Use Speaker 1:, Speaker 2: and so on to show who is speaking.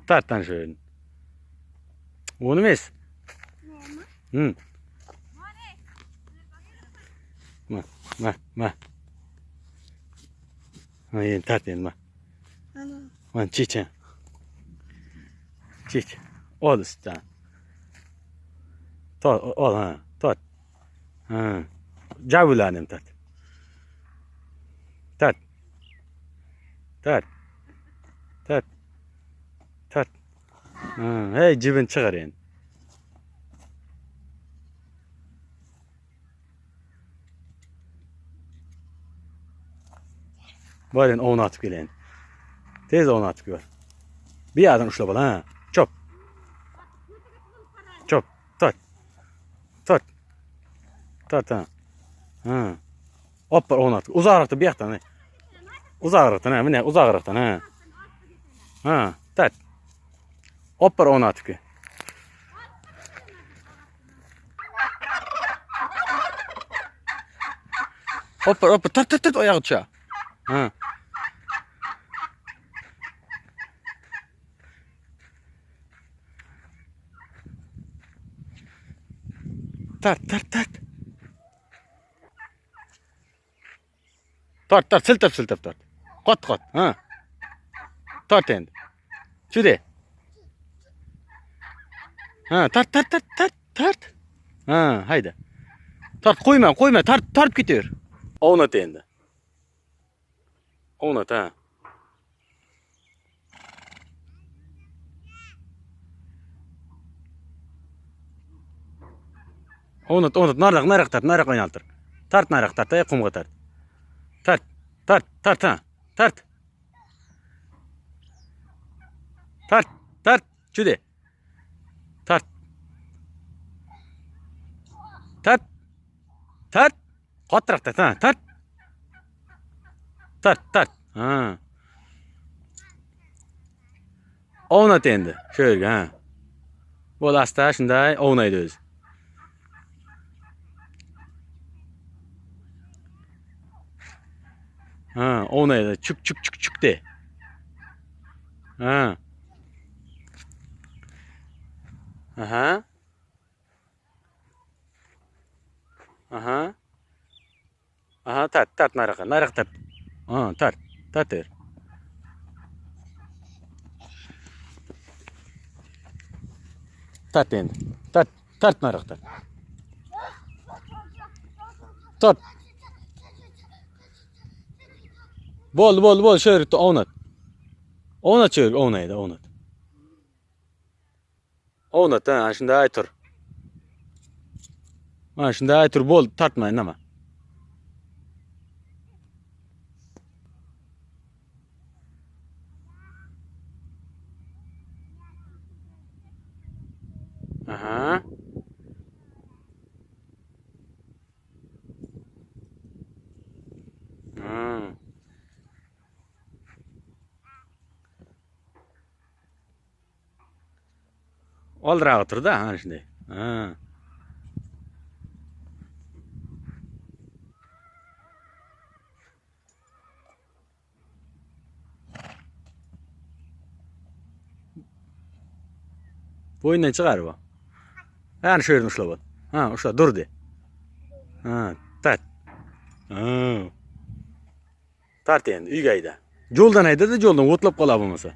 Speaker 1: Tarttan shu. Onu emas. Ma. Ha, endi tart endi ma. Mana chechan. Chech. Ol ustidan. Ol ha, tort. Ha. Javulani ham tart. Tart. Ha, hey jibin chiqar endi. Bor endi ovni atib kel endi. Tez ovni atib kel. Bir yerdan ushlab ol, ha. Chop. Tort, ha. Ha. Oppa ovni atib. Uzoqroqdan bu yoqdan. Uzoqroqdan, ha, mana uzoqroqdan, ha. Ha, tart. Oppa ovni atib kel. Oppa, tart, oyog'i tushar. Ha. Tart. Tort, siltab tort. Qot. Ha. Tort endi. Shude. Ha, tort. Ha, hayda. Tort, qo'yma, tortib ketaver. Ovnat endi. Ovnat, ha. Ovnat, nariroq tart, nariroq o'ynaltir. Tart, nariroq tart, qumga tart. Tart, ha. Tart, jude. Tart. Qattiq tart, ha. Tart. Ha. Ovnat endi, shu yerga, ha. Bo'l asta shunday ovnaydi o'zi. Ha, ovnaydi, chuk de. Ha. Aha, tart, nariroq tart. Ha, tart der. Tart endi. Tart nariroq tart. Tort. Bo'l, shu yerda ovnat. Ovnat shu yerga, ovnat. Ovnat, ha, shunday tur. Mana shunday tur, bo'l, tortma, nima. Aha. Oldirog'i turda, ana shunday. Ha. Bo'yindan chiqarib ol. Ana shu yerni ushlab ol. Ha, ushla, durdi. Ha, tart. Ha. Tart endi, uyga hayda. Yo'ldan haydada, yo'ldan o'tlab qoladi bo'lmasa.